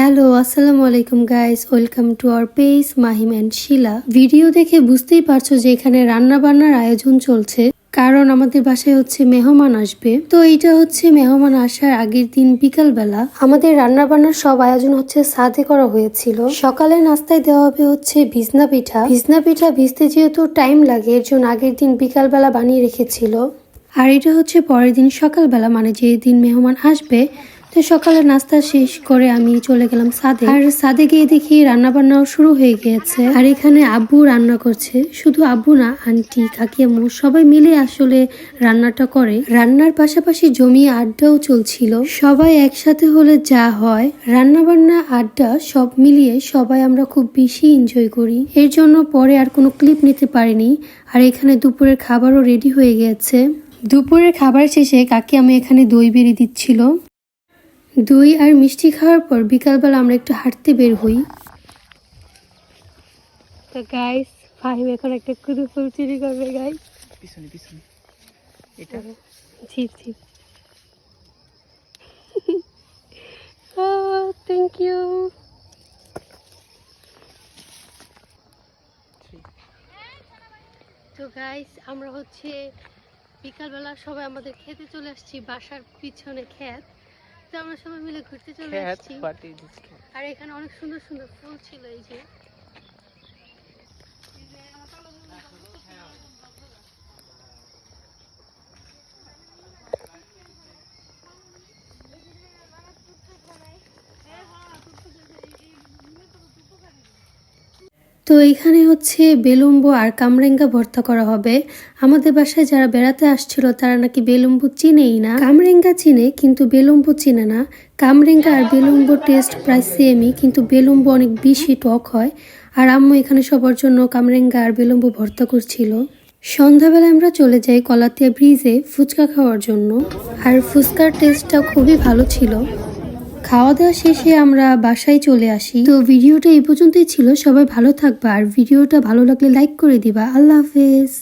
Hello, আসসালামু আলাইকুম guys, welcome to our page Mahim and Shila. Video দেখে বুঝতেই পারছো যে এখানে রান্না বান্নার আয়োজন চলছে, কারণ আমাদের বাসায় হচ্ছে মেহমান আসবে। তো এইটা হচ্ছে মেহমান আসার আগের দিন বিকাল বেলা আমাদের রান্না বান্নার সব আয়োজন হচ্ছে ছাদে করা হয়েছিল। সকালে নাস্তায় দেওয়া হবে হচ্ছে ভিজনা পিঠা। ভিজনা পিঠা ভিজতে যেহেতু টাইম লাগে, এর জন্য আগের দিন বিকাল বেলা বানিয়ে রেখেছিল। আর এটা হচ্ছে পরের দিন সকালবেলা, মানে যেদিন মেহমান আসবে। তো সকালে নাস্তা শেষ করে আমি চলে গেলাম ছাদে। আর ছাদে গিয়ে দেখি রান্না বান্নাও শুরু হয়ে গিয়েছে। আর এখানে আব্বু রান্না করছে, শুধু আব্বু না, আন্টি, কাকিয়াম্মু সবাই মিলে আসলে রান্নাটা করে। রান্নার পাশাপাশি জমিয়ে আড্ডাও চলছিল। সবাই একসাথে হলে যা হয়, রান্না বান্না আড্ডা সব মিলিয়ে সবাই আমরা খুব বেশি এনজয় করি। এর জন্য পরে আর কোনো ক্লিপ নিতে পারিনি। আর এখানে দুপুরের খাবারও রেডি হয়ে গেছে। দুপুরের খাবার শেষে কাকি আমি এখানে দই বেরি দিচ্ছিল। দই আর মিষ্টি খাওয়ার পর বিকালবেলা আমরা একটু হাঁটতে বের হই। তো গাইস, ফাহিম এখন একটা কুদু ফুল চুরি করবে গাইস। পিছনে পিছনে এটা জি জি। Thank you. তো গাইস, আমরা হচ্ছে বিকালবেলা সবাই আমাদের খেতে চলে আসছি। বাসার পিছনে ক্ষেত, তো আমরা সবাই মিলে ঘুরতে চলে আসছি। আর এখানে অনেক সুন্দর সুন্দর ফুল ছিল। এই যে তো এখানে হচ্ছে বেলুম্বু আর কামরেঙ্গা ভর্তা করা হবে। আমাদের বাসায় যারা বেড়াতে আসছিল তারা নাকি বেলুম্বু চিনেই না। কামরেঙ্গা চিনে কিন্তু বেলুম্বু চিনে না। কামরেঙ্গা আর বেলুম্বুর টেস্ট প্রায় সেমই, কিন্তু বেলুম্বু অনেক বেশি টক হয়। আর আম্মু এখানে সবার জন্য কামরেঙ্গা আর বেলুম্বু ভর্তা করছিল। সন্ধ্যাবেলা আমরা চলে যাই কলাতিয়া ব্রিজে ফুচকা খাওয়ার জন্য। আর ফুচকার টেস্টটা খুবই ভালো ছিল। খাওয়া দাওয়া শেষে আমরা বাসায় চলে আসি। তো ভিডিওটা এই পর্যন্তই ছিল। সবাই ভালো থাকবা, আর ভিডিওটা ভালো লাগলে লাইক করে দিবা। আল্লাহ হাফেজ।